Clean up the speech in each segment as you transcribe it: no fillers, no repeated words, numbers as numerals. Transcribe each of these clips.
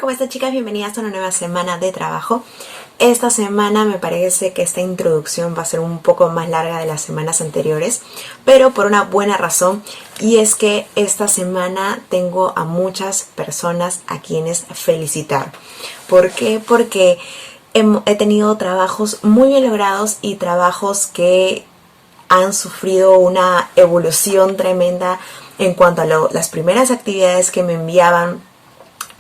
¿Cómo están, chicas? Bienvenidas a una nueva semana de trabajo. Esta semana me parece que esta introducción va a ser un poco más larga de las semanas anteriores, pero por una buena razón, y es que esta semana tengo a muchas personas a quienes felicitar. ¿Por qué? Porque he tenido trabajos muy bien logrados y trabajos que han sufrido una evolución tremenda en cuanto a las primeras actividades que me enviaban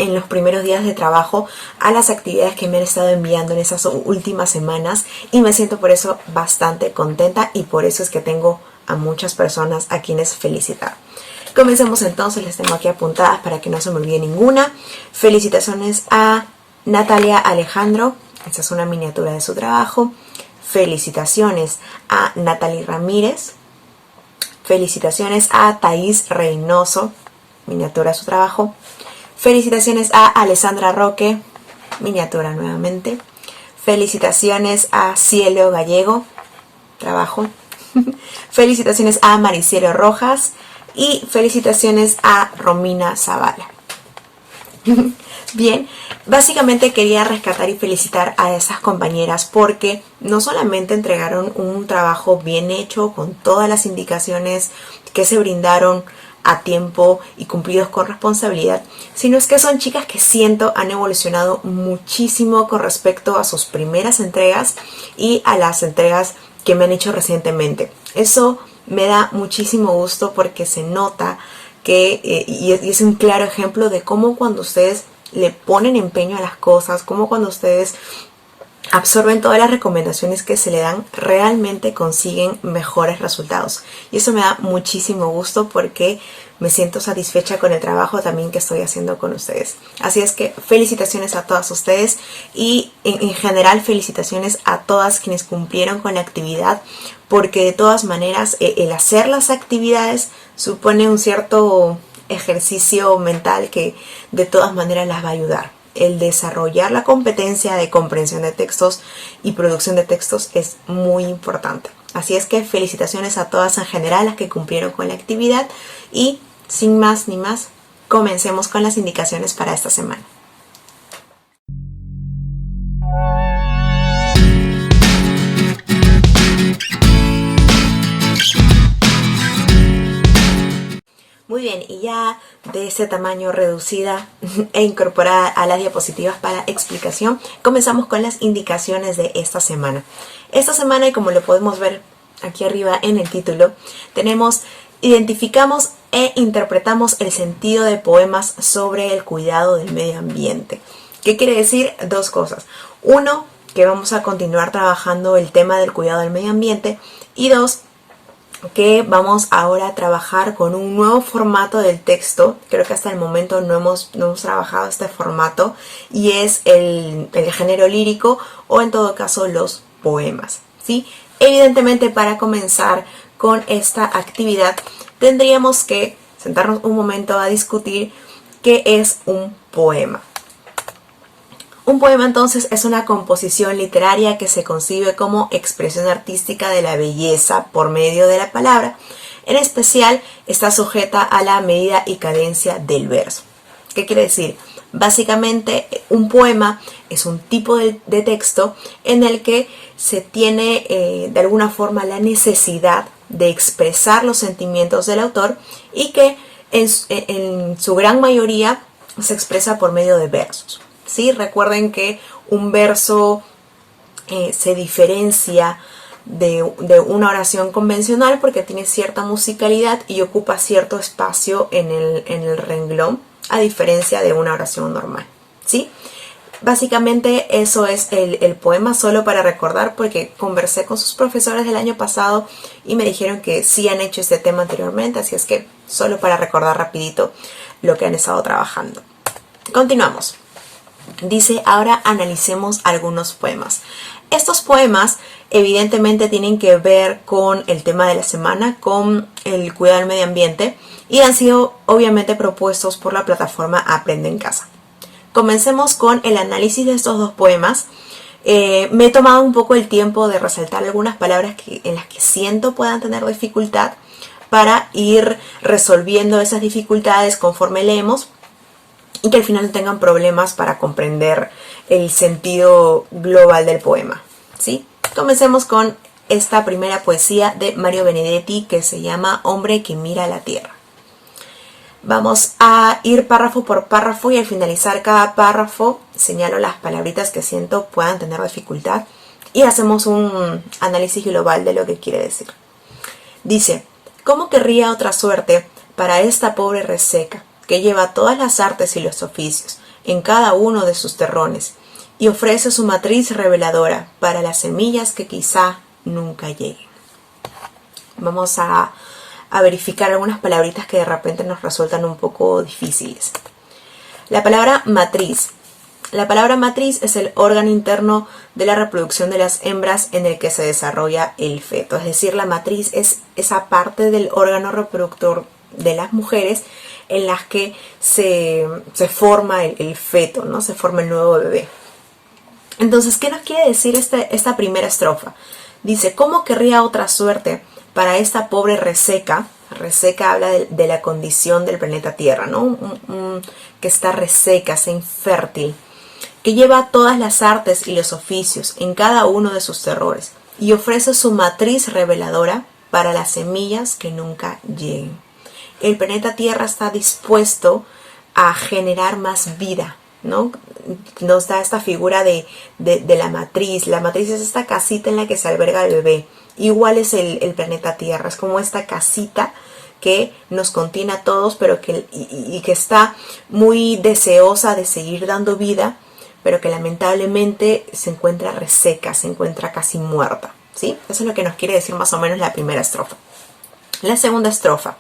en los primeros días de trabajo a las actividades que me han estado enviando en esas últimas semanas, y me siento por eso bastante contenta, y por eso es que tengo a muchas personas a quienes felicitar. Comencemos entonces, les tengo aquí apuntadas para que no se me olvide ninguna. Felicitaciones a Natalia Alejandro, esta es una miniatura de su trabajo. Felicitaciones a Natalie Ramírez. Felicitaciones a Thais Reynoso, miniatura de su trabajo. Felicitaciones a Alessandra Roque, miniatura nuevamente. Felicitaciones a Cielo Gallego, trabajo. Felicitaciones a Maricielo Rojas y felicitaciones a Romina Zavala. Bien, básicamente quería rescatar y felicitar a esas compañeras porque no solamente entregaron un trabajo bien hecho con todas las indicaciones que se brindaron a tiempo y cumplidos con responsabilidad, sino es que son chicas que siento han evolucionado muchísimo con respecto a sus primeras entregas y a las entregas que me han hecho recientemente. Eso me da muchísimo gusto porque se nota que, y es un claro ejemplo de cómo cuando ustedes le ponen empeño a las cosas, cómo cuando ustedes absorben todas las recomendaciones que se le dan, realmente consiguen mejores resultados. Y eso me da muchísimo gusto porque me siento satisfecha con el trabajo también que estoy haciendo con ustedes. Así es que felicitaciones a todas ustedes y en general felicitaciones a todas quienes cumplieron con la actividad, porque de todas maneras el hacer las actividades supone un cierto ejercicio mental que de todas maneras las va a ayudar. El desarrollar la competencia de comprensión de textos y producción de textos es muy importante. Así es que felicitaciones a todas en general las que cumplieron con la actividad, y sin más ni más, comencemos con las indicaciones para esta semana. Muy bien, y ya de ese tamaño reducida e incorporada a las diapositivas para explicación, comenzamos con las indicaciones de esta semana. Esta semana, y como lo podemos ver aquí arriba en el título, tenemos identificamos e interpretamos el sentido de poemas sobre el cuidado del medio ambiente. ¿Qué quiere decir? Dos cosas. Uno, que vamos a continuar trabajando el tema del cuidado del medio ambiente, y dos, que vamos ahora a trabajar con un nuevo formato del texto. Creo que hasta el momento no hemos trabajado este formato, y es el género lírico, o en todo caso los poemas, ¿sí? Evidentemente, para comenzar con esta actividad tendríamos que sentarnos un momento a discutir qué es un poema. Un poema entonces es una composición literaria que se concibe como expresión artística de la belleza por medio de la palabra. En especial está sujeta a la medida y cadencia del verso. ¿Qué quiere decir? Básicamente un poema es un tipo de texto en el que se tiene de alguna forma la necesidad de expresar los sentimientos del autor, y que en su gran mayoría se expresa por medio de versos. ¿Sí? Recuerden que un verso se diferencia de una oración convencional porque tiene cierta musicalidad y ocupa cierto espacio en el renglón, a diferencia de una oración normal, ¿sí? Básicamente eso es el poema, solo para recordar, porque conversé con sus profesores del año pasado y me dijeron que sí han hecho este tema anteriormente, así es que solo para recordar rapidito lo que han estado trabajando. Continuamos. Dice, ahora analicemos algunos poemas. Estos poemas evidentemente tienen que ver con el tema de la semana, con el cuidado del medio ambiente, y han sido obviamente propuestos por la plataforma Aprende en Casa. Comencemos con el análisis de estos dos poemas. Me he tomado un poco el tiempo de resaltar algunas palabras en las que siento puedan tener dificultad, para ir resolviendo esas dificultades conforme leemos. y que al final no tengan problemas para comprender el sentido global del poema, ¿sí? Comencemos con esta primera poesía de Mario Benedetti que se llama Hombre que mira la tierra. Vamos a ir párrafo por párrafo y al finalizar cada párrafo señalo las palabritas que siento puedan tener dificultad y hacemos un análisis global de lo que quiere decir. Dice, ¿cómo querría otra suerte para esta pobre reseca que lleva todas las artes y los oficios en cada uno de sus terrones y ofrece su matriz reveladora para las semillas que quizá nunca lleguen? Vamos a verificar algunas palabritas que de repente nos resultan un poco difíciles. La palabra matriz. La palabra matriz es el órgano interno de la reproducción de las hembras en el que se desarrolla el feto. Es decir, la matriz es esa parte del órgano reproductor de las mujeres en las que se forma el feto, ¿no? Se forma el nuevo bebé. Entonces, ¿qué nos quiere decir esta primera estrofa? Dice, ¿cómo querría otra suerte para esta pobre reseca? Reseca habla de la condición del planeta Tierra, ¿no? Que está reseca, está infértil, que lleva todas las artes y los oficios en cada uno de sus terrores y ofrece su matriz reveladora para las semillas que nunca lleguen. El planeta Tierra está dispuesto a generar más vida, ¿no? Nos da esta figura de la matriz. La matriz es esta casita en la que se alberga el bebé. Igual es el planeta Tierra, es como esta casita que nos contiene a todos, pero que está muy deseosa de seguir dando vida, pero que lamentablemente se encuentra reseca, se encuentra casi muerta, ¿sí? Eso es lo que nos quiere decir más o menos la primera estrofa. La segunda estrofa.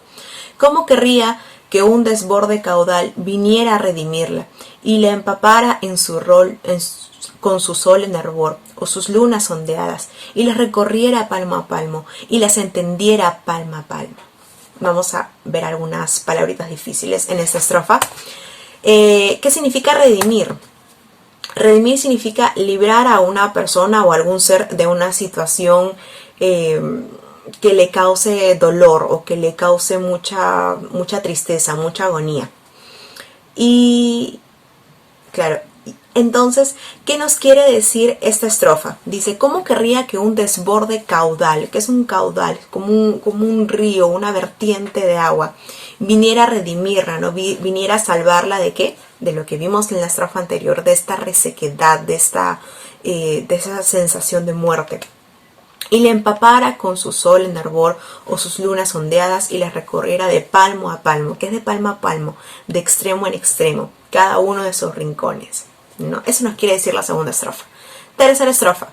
¿Cómo querría que un desborde caudal viniera a redimirla y la empapara en su rol, con su sol en hervor o sus lunas ondeadas y las recorriera palmo a palmo y las entendiera palma a palma? Vamos a ver algunas palabritas difíciles en esta estrofa. ¿Qué significa redimir? Redimir significa librar a una persona o algún ser de una situación que le cause dolor o que le cause mucha tristeza, mucha agonía. Y claro, entonces, ¿qué nos quiere decir esta estrofa? Dice, ¿cómo querría que un desborde caudal, que es un caudal, como un río, una vertiente de agua, viniera a redimirla, ¿no? Viniera a salvarla ¿de qué? De lo que vimos en la estrofa anterior, de esta resequedad, de esa sensación de muerte. Y le empapara con su sol en hervor o sus lunas ondeadas y las recorriera de palmo a palmo. ¿Qué es de palmo a palmo? De extremo en extremo, cada uno de sus rincones, ¿no? Eso nos quiere decir la segunda estrofa. Tercera estrofa.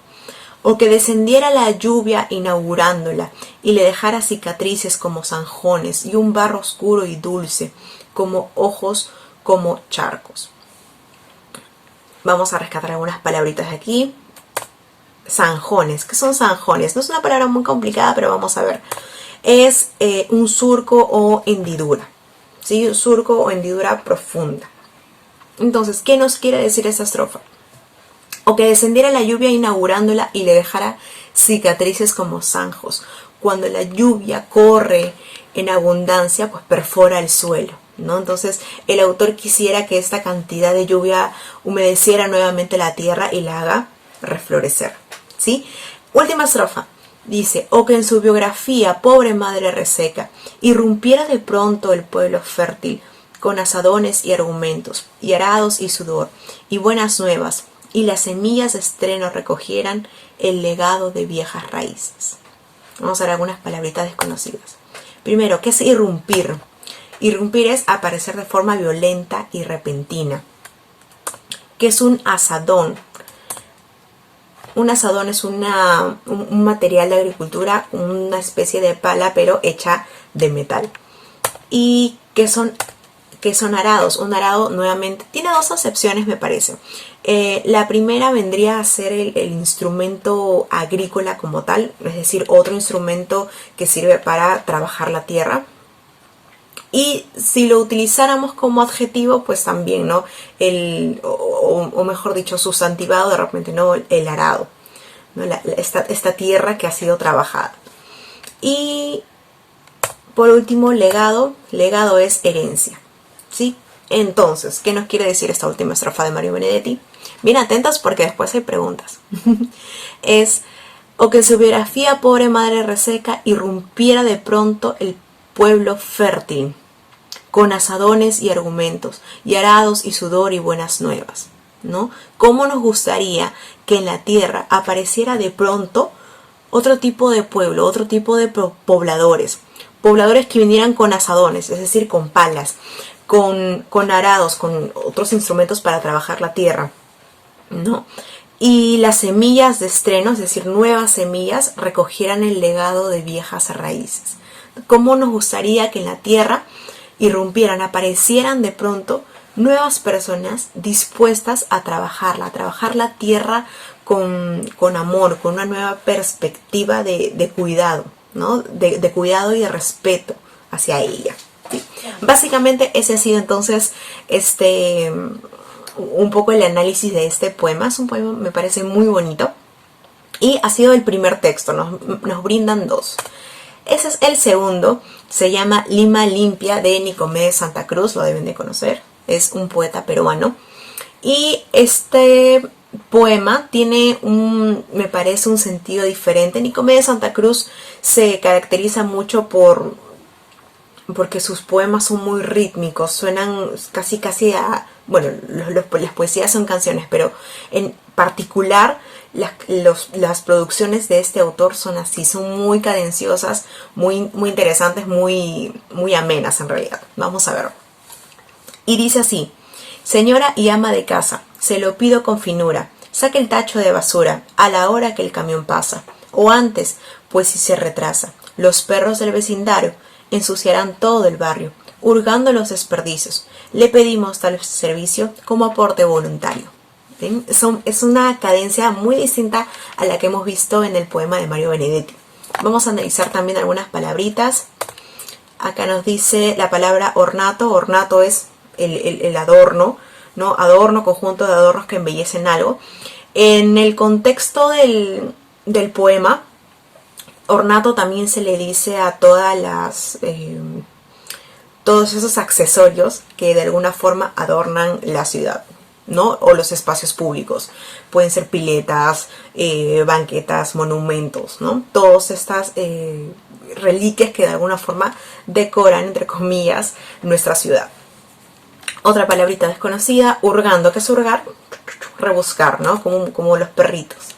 O que descendiera la lluvia inaugurándola y le dejara cicatrices como zanjones y un barro oscuro y dulce como ojos, como charcos. Vamos a rescatar algunas palabritas de aquí. Zanjones. ¿Qué son zanjones? No es una palabra muy complicada, pero vamos a ver. Es un surco o hendidura, ¿sí? Un surco o hendidura profunda. Entonces, ¿qué nos quiere decir esta estrofa? O que descendiera la lluvia inaugurándola y le dejara cicatrices como zanjos. Cuando la lluvia corre en abundancia, pues perfora el suelo, ¿no? Entonces, el autor quisiera que esta cantidad de lluvia humedeciera nuevamente la tierra y la haga reflorecer, ¿sí? Última estrofa. Dice, o que en su biografía, pobre madre reseca, irrumpiera de pronto el pueblo fértil, con asadones y argumentos, y arados y sudor, y buenas nuevas, y las semillas de estreno recogieran el legado de viejas raíces. Vamos a ver algunas palabritas desconocidas. Primero, ¿qué es irrumpir? Irrumpir es aparecer de forma violenta y repentina. ¿Qué es un asadón? Un asadón es un material de agricultura, una especie de pala, pero hecha de metal. ¿Y qué son arados? Un arado, nuevamente, tiene dos acepciones, me parece. La primera vendría a ser el instrumento agrícola como tal, es decir, otro instrumento que sirve para trabajar la tierra. Y si lo utilizáramos como adjetivo, pues también, ¿no? O mejor dicho, sustantivado, de repente, ¿no? El arado, ¿no? Esta tierra que ha sido trabajada. Y por último, legado. Legado es herencia, ¿sí? Entonces, ¿qué nos quiere decir esta última estrofa de Mario Benedetti? Bien atentas porque después hay preguntas. Es: o que en su biografía, pobre madre reseca, irrumpiera de pronto el pueblo fértil, con asadones y argumentos, y arados y sudor y buenas nuevas, ¿no? ¿Cómo nos gustaría que en la tierra apareciera de pronto otro tipo de pueblo, otro tipo de pobladores? Pobladores que vinieran con asadones, es decir, con palas, con arados, con otros instrumentos para trabajar la tierra, ¿no? Y las semillas de estreno, es decir, nuevas semillas, recogieran el legado de viejas raíces. ¿Cómo nos gustaría que en la tierra irrumpieran, aparecieran de pronto nuevas personas dispuestas a trabajar la tierra con amor, con una nueva perspectiva de cuidado, ¿no? De cuidado y de respeto hacia ella, ¿sí? Básicamente ese ha sido entonces un poco el análisis de este poema. Es un poema, me parece muy bonito, y ha sido el primer texto. Nos brindan dos. Ese es el segundo. Se llama Lima Limpia, de Nicomedes Santa Cruz. Lo deben de conocer. Es un poeta peruano. Y este poema tiene me parece un sentido diferente. Nicomedes Santa Cruz se caracteriza mucho porque sus poemas son muy rítmicos, suenan casi a... Bueno, las poesías son canciones, pero en particular las producciones de este autor son así, son muy cadenciosas, muy interesantes, muy amenas en realidad. Vamos a ver. Y dice así: señora y ama de casa, se lo pido con finura, saque el tacho de basura a la hora que el camión pasa, o antes, pues si se retrasa. Los perros del vecindario ensuciarán todo el barrio, hurgando los desperdicios. Le pedimos tal servicio como aporte voluntario. ¿Ven? Es una cadencia muy distinta a la que hemos visto en el poema de Mario Benedetti. Vamos a analizar también algunas palabritas. Acá nos dice la palabra ornato. Ornato es el adorno, ¿no? Adorno, conjunto de adornos que embellecen algo. En el contexto del poema, ornato también se le dice a todos esos accesorios que de alguna forma adornan la ciudad, ¿no? O los espacios públicos. Pueden ser piletas, banquetas, monumentos, ¿no? Todas estas reliquias que de alguna forma decoran, entre comillas, nuestra ciudad. Otra palabrita desconocida, hurgando. ¿Qué es hurgar? Rebuscar, ¿no? Como los perritos.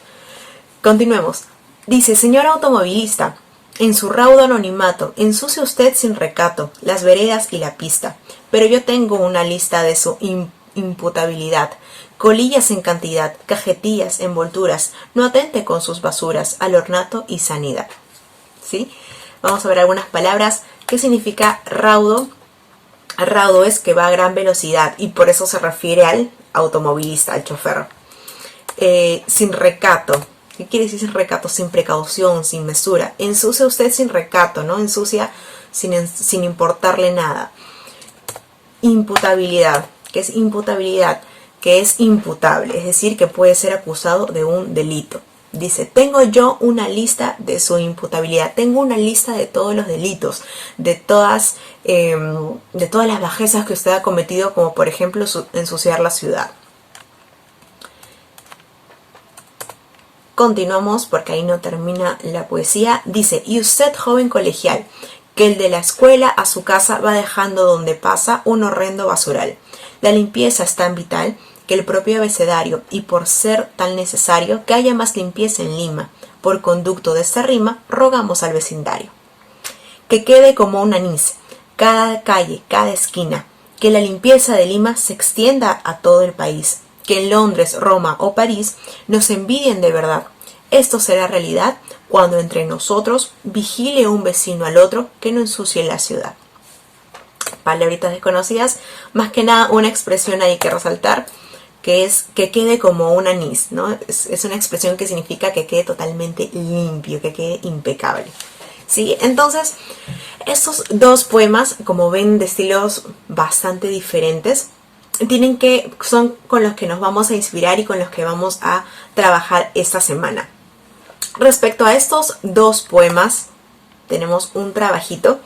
Continuemos. Dice: señora automovilista, en su raudo anonimato, ensucia usted sin recato las veredas y la pista, pero yo tengo una lista de su imputabilidad. Colillas en cantidad, cajetillas, envolturas, no atente con sus basuras al ornato y sanidad. ¿Sí? Vamos a ver algunas palabras. ¿Qué significa raudo? Raudo es que va a gran velocidad y por eso se refiere al automovilista, al chofer. Sin recato. ¿Qué quiere decir sin recato? Sin precaución, sin mesura. Ensucia usted sin recato, ¿no? Ensucia sin importarle nada. Imputabilidad. ¿Qué es imputabilidad? Que es imputable, es decir, que puede ser acusado de un delito. Dice: tengo yo una lista de su imputabilidad. Tengo una lista de todos los delitos, de todas las bajezas que usted ha cometido, como por ejemplo ensuciar la ciudad. Continuamos porque ahí no termina la poesía. Dice: y usted, joven colegial, que el de la escuela a su casa va dejando donde pasa un horrendo basural. La limpieza es tan vital que el propio abecedario, y por ser tan necesario que haya más limpieza en Lima, por conducto de esta rima, rogamos al vecindario. Que quede como un anís, cada calle, cada esquina, que la limpieza de Lima se extienda a todo el país, que en Londres, Roma o París nos envidien de verdad. Esto será realidad cuando entre nosotros vigile un vecino al otro que no ensucie la ciudad. Palabritas desconocidas, más que nada una expresión hay que resaltar, que es que quede como un anís, ¿no? Es una expresión que significa que quede totalmente limpio, que quede impecable, ¿sí? Entonces, estos dos poemas, como ven, de estilos bastante diferentes, son con los que nos vamos a inspirar y con los que vamos a trabajar esta semana. Respecto a estos dos poemas, tenemos un trabajito.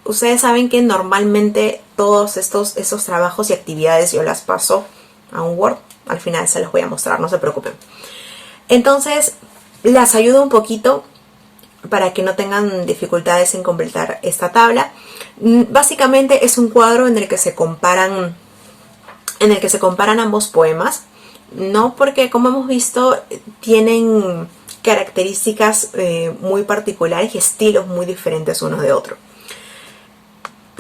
ustedes saben que normalmente todos estos trabajos y actividades yo las paso a un Word. Al final se los voy a mostrar, no se preocupen. Entonces, las ayudo un poquito para que no tengan dificultades en completar esta tabla. Básicamente es un cuadro en el que se comparan ambos poemas, ¿no? Porque como hemos visto, tienen características muy particulares y estilos muy diferentes unos de otros.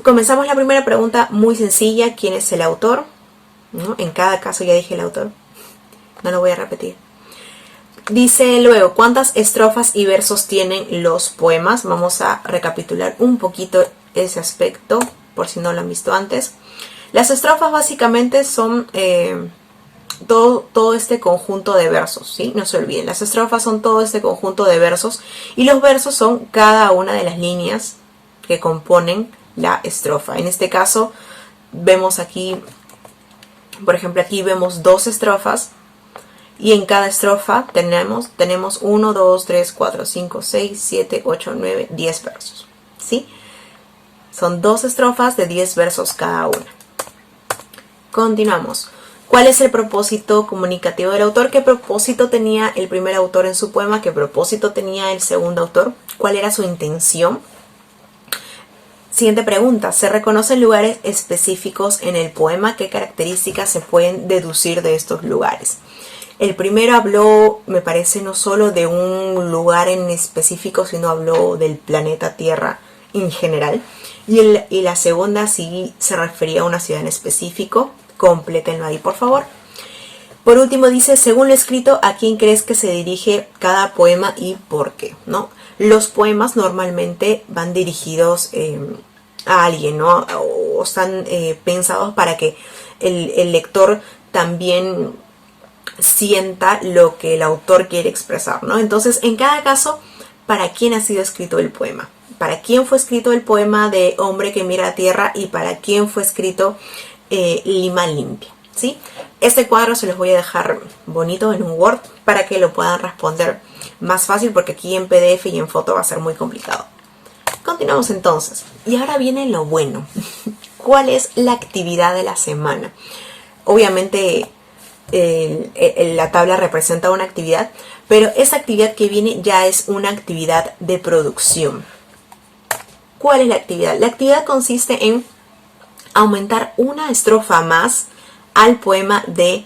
Comenzamos la primera pregunta muy sencilla: ¿quién es el autor? ¿No? En cada caso ya dije el autor, no lo voy a repetir. Dice luego, ¿cuántas estrofas y versos tienen los poemas? Vamos a recapitular un poquito ese aspecto, por si no lo han visto antes. Las estrofas básicamente son todo este conjunto de versos, ¿sí? No se olviden, las estrofas son todo este conjunto de versos y los versos son cada una de las líneas que componen la estrofa. En este caso vemos aquí, por ejemplo, aquí vemos 2 estrofas. Y en cada estrofa tenemos 1, 2, 3, 4, 5, 6, 7, 8, 9, 10 versos. ¿Sí? Son 2 estrofas de 10 versos cada una. Continuamos. ¿Cuál es el propósito comunicativo del autor? ¿Qué propósito tenía el primer autor en su poema? ¿Qué propósito tenía el segundo autor? ¿Cuál era su intención? Siguiente pregunta. ¿Se reconocen lugares específicos en el poema? ¿Qué características se pueden deducir de estos lugares? El primero habló, me parece, no solo de un lugar en específico, sino habló del planeta Tierra en general. Y la segunda sí se refería a una ciudad en específico. Complétenlo ahí, por favor. Por último dice, según lo escrito, ¿a quién crees que se dirige cada poema y por qué? ¿No? Los poemas normalmente van dirigidos a alguien, ¿no? O están pensados para que el lector también sienta lo que el autor quiere expresar, ¿no? Entonces, en cada caso, ¿para quién ha sido escrito el poema? ¿Para quién fue escrito el poema de Hombre que mira a tierra? ¿Y para quién fue escrito Lima limpia? ¿Sí? Este cuadro se los voy a dejar bonito en un Word para que lo puedan responder más fácil, porque aquí en PDF y en foto va a ser muy complicado. Continuamos entonces. Y ahora viene lo bueno. ¿Cuál es la actividad de la semana? Obviamente la tabla representa una actividad, pero esa actividad que viene ya es una actividad de producción. ¿Cuál es la actividad? La actividad consiste en aumentar una estrofa más al poema de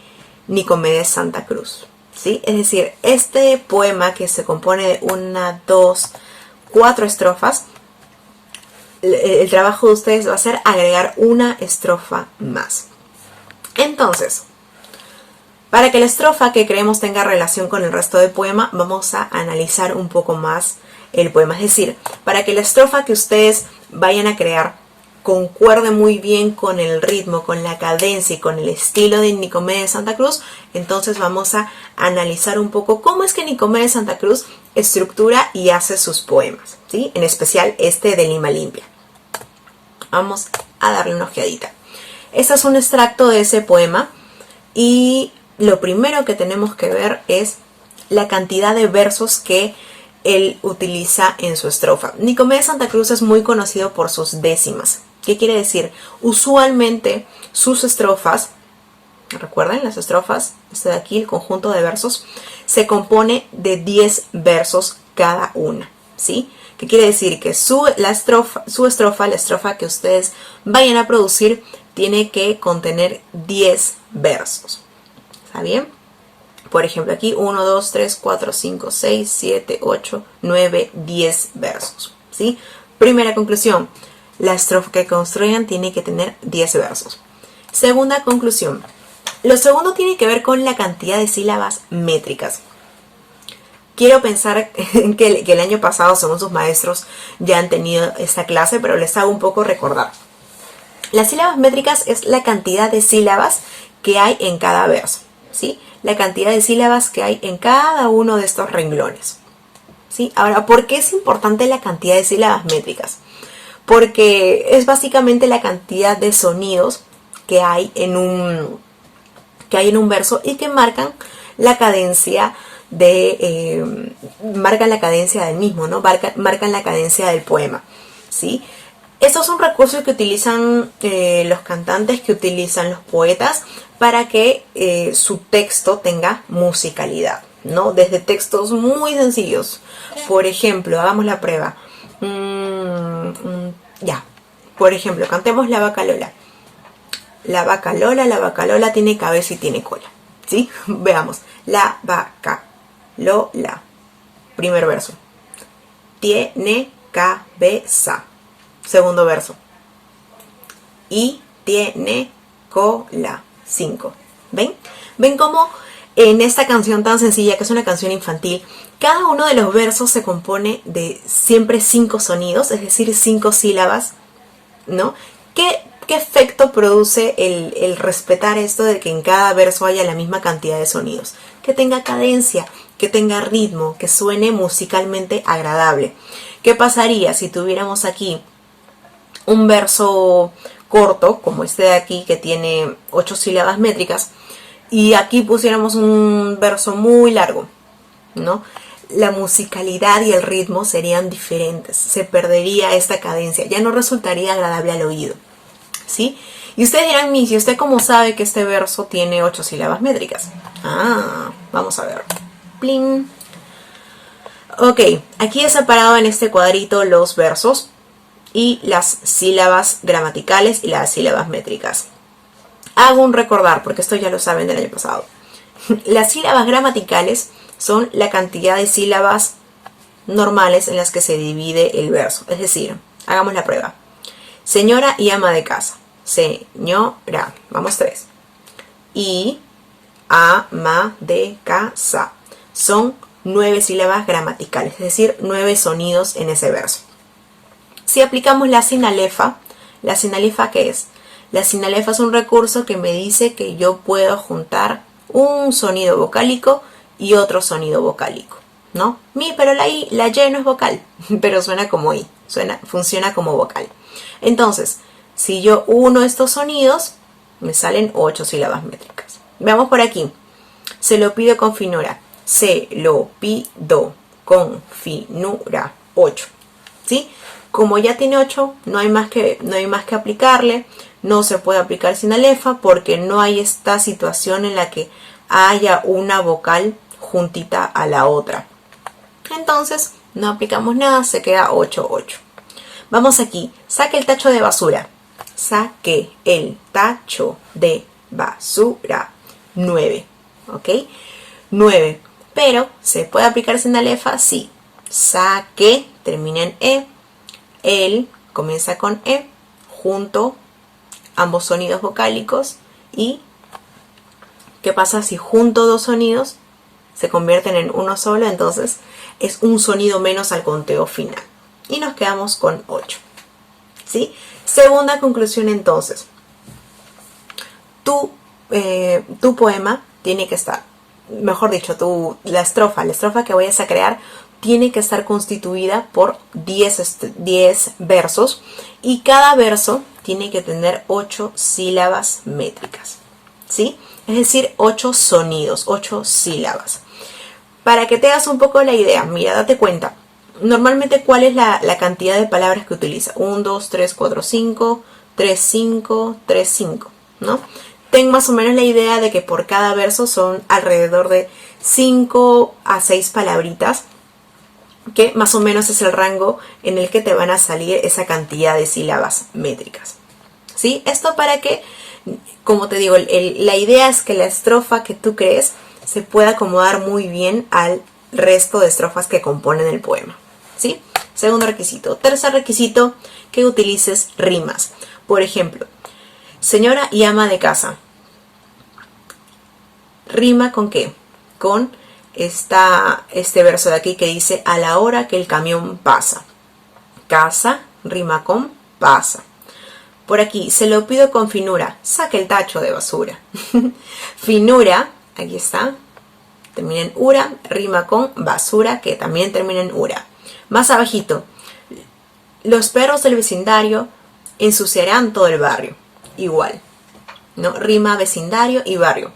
Nicomedes Santa Cruz, ¿sí? Es decir, este poema, que se compone de 1, 2, 4 estrofas, el trabajo de ustedes va a ser agregar una estrofa más. Entonces, para que la estrofa que creemos tenga relación con el resto del poema, vamos a analizar un poco más el poema. Es decir, para que la estrofa que ustedes vayan a crear concuerde muy bien con el ritmo, con la cadencia y con el estilo de Nicomedes Santa Cruz, entonces vamos a analizar un poco cómo es que Nicomedes Santa Cruz estructura y hace sus poemas, ¿sí? En especial este de Lima limpia. Vamos a darle una ojeadita. Este es un extracto de ese poema y lo primero que tenemos que ver es la cantidad de versos que él utiliza en su estrofa. Nicomedes Santa Cruz es muy conocido por sus décimas. ¿Qué quiere decir? Usualmente sus estrofas, ¿recuerdan las estrofas? Este de aquí, el conjunto de versos, se compone de 10 versos cada una, ¿sí? ¿Qué quiere decir? Que la estrofa que ustedes vayan a producir tiene que contener 10 versos. ¿Está bien? Por ejemplo, aquí 1, 2, 3, 4, 5, 6, 7, 8, 9, 10 versos, ¿sí? Primera conclusión, la estrofa que construyan tiene que tener 10 versos. Segunda conclusión, lo segundo tiene que ver con la cantidad de sílabas métricas. Quiero pensar que el año pasado, según sus maestros, ya han tenido esta clase, pero les hago un poco recordar. Las sílabas métricas es la cantidad de sílabas que hay en cada verso, ¿sí? La cantidad de sílabas que hay en cada uno de estos renglones, ¿sí? Ahora, ¿por qué es importante la cantidad de sílabas métricas? Porque es básicamente la cantidad de sonidos que hay en un verso y que marcan la cadencia marcan la cadencia del mismo, ¿no? Marcan la cadencia del poema, ¿sí? Esto es un recurso que utilizan los cantantes, que utilizan los poetas para que su texto tenga musicalidad, ¿no? Desde textos muy sencillos. Por ejemplo, hagamos la prueba. Ya. Por ejemplo, cantemos La Vaca Lola. La vaca Lola tiene cabeza y tiene cola. ¿Sí? Veamos. La vaca Lola. Primer verso. Tiene cabeza. Segundo verso. Y tiene cola. 5. ¿Ven? ¿Ven cómo en esta canción tan sencilla, que es una canción infantil, cada uno de los versos se compone de siempre 5 sonidos, es decir, 5 sílabas, ¿no? ¿Qué efecto produce el respetar esto de que en cada verso haya la misma cantidad de sonidos? Que tenga cadencia, que tenga ritmo, que suene musicalmente agradable. ¿Qué pasaría si tuviéramos aquí un verso corto, como este de aquí, que tiene 8 sílabas métricas, y aquí pusiéramos un verso muy largo, ¿no? La musicalidad y el ritmo serían diferentes, se perdería esta cadencia, ya no resultaría agradable al oído, ¿sí? Y ustedes dirán, Miss, ¿y usted cómo sabe que este verso tiene 8 sílabas métricas? Vamos a ver. Plin. Ok, aquí he separado en este cuadrito los versos y las sílabas gramaticales y las sílabas métricas. Hago un recordar, porque esto ya lo saben del año pasado. Las sílabas gramaticales son la cantidad de sílabas normales en las que se divide el verso. Es decir, hagamos la prueba. Señora y ama de casa. Señora. Vamos 3. Y ama de casa. Son 9 sílabas gramaticales, es decir, 9 sonidos en ese verso. Si aplicamos la sinalefa ¿qué es? La sinalefa es un recurso que me dice que yo puedo juntar un sonido vocálico y otro sonido vocálico, ¿no? Pero la Y no es vocal, pero suena como I, funciona como vocal. Entonces, si yo uno estos sonidos, me salen 8 sílabas métricas. Veamos por aquí. Se lo pido con finura. Se lo pido con finura. 8. ¿Sí? Como ya tiene 8, no hay más que aplicarle. No se puede aplicar sinalefa porque no hay esta situación en la que haya una vocal juntita a la otra. Entonces, no aplicamos nada, se queda 8, 8. Vamos aquí. Saque el tacho de basura. Saque el tacho de basura. 9. ¿Ok? 9. Pero, ¿se puede aplicar sinalefa? Sí. Saque, termina en E. El comienza con E. Junto ambos sonidos vocálicos. Y, ¿qué pasa si junto dos sonidos se convierten en uno solo? Entonces, es un sonido menos al conteo final. Y nos quedamos con 8. ¿Sí? Segunda conclusión entonces. Tu poema tiene que estar, mejor dicho, la estrofa que vayas a crear tiene que estar constituida por 10 versos y cada verso tiene que tener 8 sílabas métricas. ¿Sí? Es decir, 8 sonidos, 8 sílabas. Para que te hagas un poco la idea, mira, date cuenta. Normalmente, ¿cuál es la cantidad de palabras que utiliza? 1, 2, 3, 4, 5, 3, 5, 3, 5, ¿no? Ten más o menos la idea de que por cada verso son alrededor de 5 a 6 palabritas, que más o menos es el rango en el que te van a salir esa cantidad de sílabas métricas. ¿Sí? Esto para que, como te digo, la idea es que la estrofa que tú crees se pueda acomodar muy bien al resto de estrofas que componen el poema. ¿Sí? Segundo requisito. Tercer requisito, que utilices rimas. Por ejemplo, señora y ama de casa. ¿Rima con qué? Con este verso de aquí que dice a la hora que el camión pasa. Casa rima con pasa. Por aquí, se lo pido con finura. Saque el tacho de basura. Finura, aquí está. Termina en ura, rima con basura, que también termina en ura. Más abajito, los perros del vecindario ensuciarán todo el barrio. Igual, ¿no? Rima vecindario y barrio.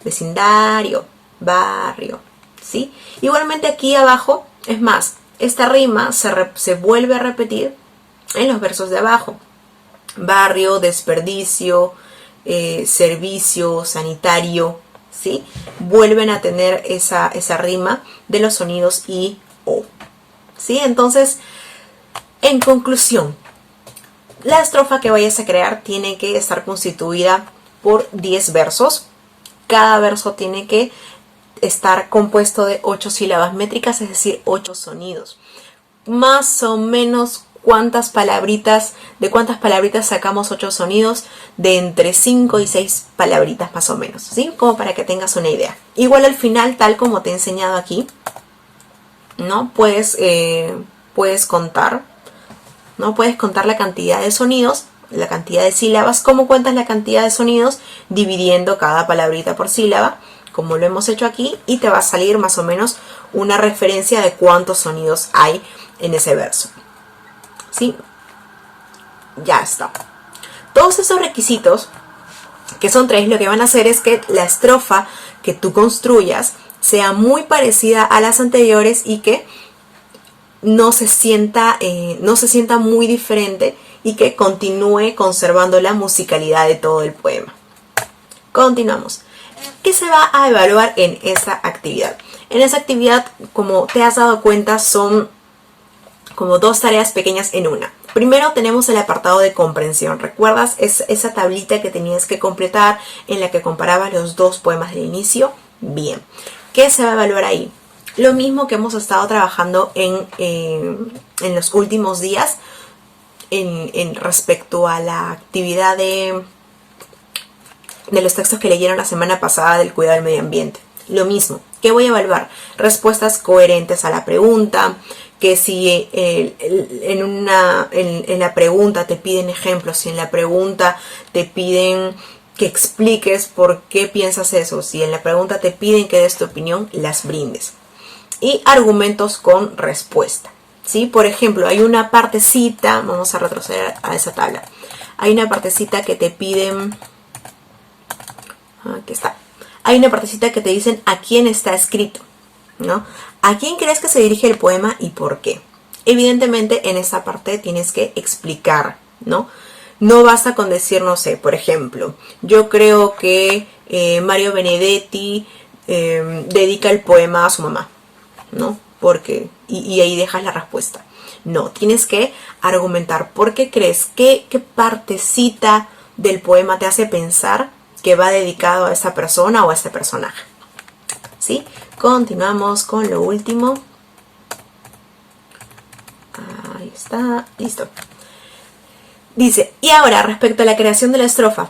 Vecindario, barrio, ¿sí? Igualmente aquí abajo, es más, esta rima se vuelve a repetir en los versos de abajo. Barrio, desperdicio, servicio, sanitario, ¿sí? Vuelven a tener esa rima de los sonidos I, O, ¿sí? Entonces, en conclusión, la estrofa que vayas a crear tiene que estar constituida por 10 versos. Cada verso tiene que estar compuesto de 8 sílabas métricas, es decir, 8 sonidos. Más o menos, ¿de cuántas palabritas sacamos 8 sonidos? De entre 5 y 6 palabritas más o menos, ¿sí? Como para que tengas una idea. Igual al final, tal como te he enseñado aquí, ¿no? Puedes contar, ¿no? Puedes contar la cantidad de sonidos, la cantidad de sílabas. ¿Cómo cuentas la cantidad de sonidos? Dividiendo cada palabrita por sílaba, como lo hemos hecho aquí, y te va a salir más o menos una referencia de cuántos sonidos hay en ese verso, ¿sí? Ya está. Todos esos requisitos, que son 3, lo que van a hacer es que la estrofa que tú construyas sea muy parecida a las anteriores y que no se sienta muy diferente, y que continúe conservando la musicalidad de todo el poema. Continuamos. ¿Qué se va a evaluar en esa actividad? En esa actividad, como te has dado cuenta, son como 2 tareas pequeñas en una. Primero tenemos el apartado de comprensión. ¿Recuerdas esa tablita que tenías que completar en la que comparabas los 2 poemas del inicio? Bien. ¿Qué se va a evaluar ahí? Lo mismo que hemos estado trabajando en los últimos días en respecto a la actividad de los textos que leyeron la semana pasada del cuidado del medio ambiente. Lo mismo. ¿Qué voy a evaluar? Respuestas coherentes a la pregunta, que si en la pregunta te piden ejemplos, si en la pregunta te piden que expliques por qué piensas eso, si en la pregunta te piden que des tu opinión, las brindes. Y argumentos con respuesta, ¿sí? Por ejemplo, hay una partecita, vamos a retroceder a esa tabla. Hay una partecita que te piden, aquí está. Hay una partecita que te dicen a quién está escrito, ¿no? ¿A quién crees que se dirige el poema y por qué? Evidentemente en esa parte tienes que explicar, ¿no? No basta con decir, no sé, por ejemplo, yo creo que Mario Benedetti dedica el poema a su mamá, ¿no? Porque, y ahí dejas la respuesta. No, tienes que argumentar por qué crees, qué partecita del poema te hace pensar que va dedicado a esa persona o a ese personaje, ¿sí? Continuamos con lo último. Ahí está, listo. Dice, y ahora respecto a la creación de la estrofa,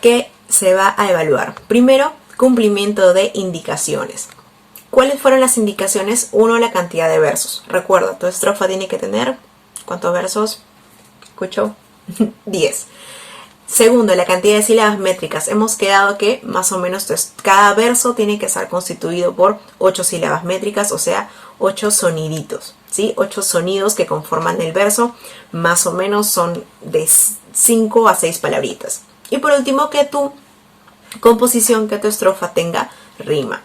¿qué se va a evaluar? Primero, cumplimiento de indicaciones. ¿Cuáles fueron las indicaciones? 1, la cantidad de versos. Recuerda, tu estrofa tiene que tener, ¿cuántos versos? ¿Escucho? 10. Segundo, la cantidad de sílabas métricas. Hemos quedado que más o menos cada verso tiene que estar constituido por 8 sílabas métricas, o sea, 8 soniditos, ¿sí? 8 sonidos que conforman el verso, más o menos son de 5 a 6 palabritas. Y por último, que tu composición, que tu estrofa tenga rima.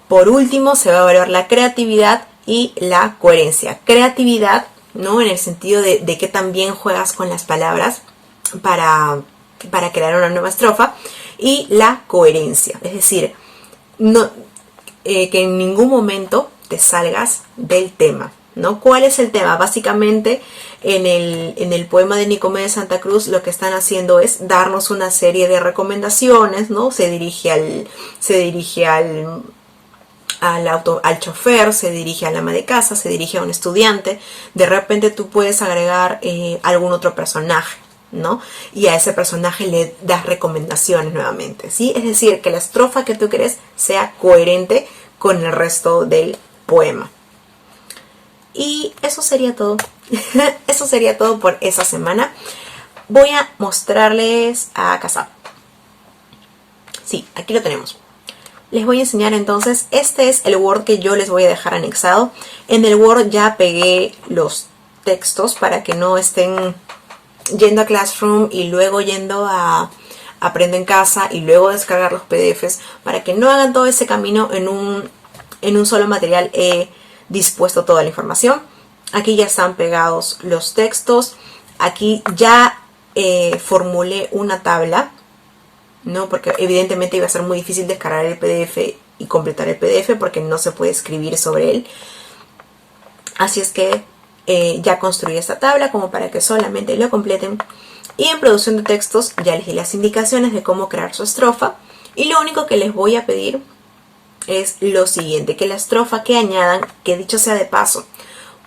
Por último, se va a evaluar la creatividad y la coherencia. Creatividad, ¿no? En el sentido de que también juegas con las palabras para crear una nueva estrofa, y la coherencia, es decir, no, que en ningún momento te salgas del tema, ¿no? ¿Cuál es el tema? Básicamente en el poema de Nicomé de Santa Cruz lo que están haciendo es darnos una serie de recomendaciones, ¿no? Se dirige al chofer, se dirige al ama de casa, se dirige a un estudiante. De repente tú puedes agregar algún otro personaje, ¿no? Y a ese personaje le das recomendaciones nuevamente, ¿sí? Es decir, que la estrofa que tú crees sea coherente con el resto del poema. Y eso sería todo. Eso sería todo por esa semana. Voy a mostrarles a casa. Sí, aquí lo tenemos. Les voy a enseñar entonces, este es el Word que yo les voy a dejar anexado. En el Word ya pegué los textos para que no estén yendo a Classroom y luego yendo a Aprende en Casa y luego descargar los PDFs, para que no hagan todo ese camino en un solo material. He dispuesto toda la información. Aquí ya están pegados los textos. Aquí ya formulé una tabla, ¿no? Porque evidentemente iba a ser muy difícil descargar el PDF y completar el PDF porque no se puede escribir sobre él. Así es que ya construí esta tabla como para que solamente lo completen. Y en producción de textos ya les di las indicaciones de cómo crear su estrofa. Y lo único que les voy a pedir es lo siguiente, que la estrofa que añadan, que dicho sea de paso,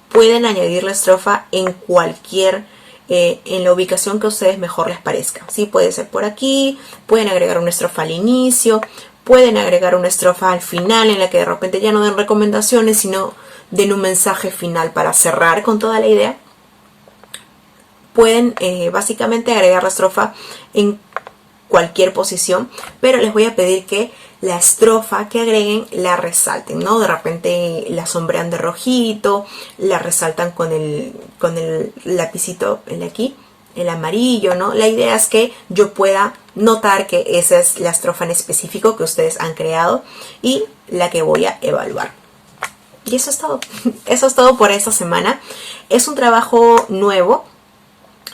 pueden añadir la estrofa en cualquier, en la ubicación que a ustedes mejor les parezca. ¿Sí? Puede ser por aquí, pueden agregar una estrofa al inicio, pueden agregar una estrofa al final en la que de repente ya no den recomendaciones, sino den un mensaje final para cerrar con toda la idea. Pueden básicamente agregar la estrofa en cualquier posición, pero les voy a pedir que la estrofa que agreguen la resalten, ¿no? De repente la sombrean de rojito, la resaltan con el lapicito aquí, el amarillo, ¿no? La idea es que yo pueda notar que esa es la estrofa en específico que ustedes han creado y la que voy a evaluar. Y eso es todo. Eso es todo por esta semana. Es un trabajo nuevo.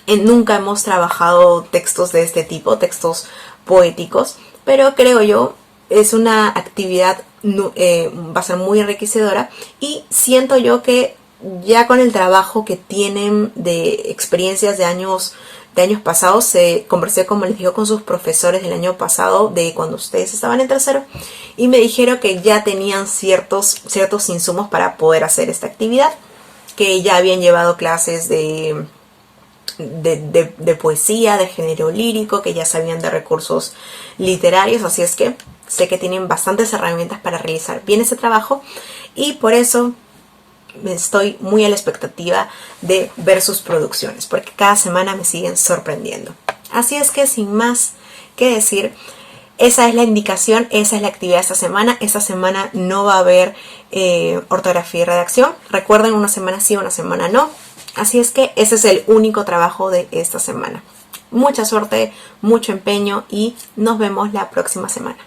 Nunca hemos trabajado textos de este tipo, textos poéticos, pero creo yo es una actividad, va a ser muy enriquecedora y siento yo que ya con el trabajo que tienen de experiencias de años pasados, conversé, como les digo, con sus profesores del año pasado, de cuando ustedes estaban en tercero, y me dijeron que ya tenían ciertos insumos para poder hacer esta actividad, que ya habían llevado clases de poesía, de género lírico, que ya sabían de recursos literarios, así es que sé que tienen bastantes herramientas para realizar bien ese trabajo y por eso estoy muy a la expectativa de ver sus producciones, porque cada semana me siguen sorprendiendo. Así es que sin más que decir, esa es la indicación, esa es la actividad de esta semana. Esta semana no va a haber ortografía y redacción. Recuerden, una semana sí, una semana no. Así es que ese es el único trabajo de esta semana. Mucha suerte, mucho empeño y nos vemos la próxima semana.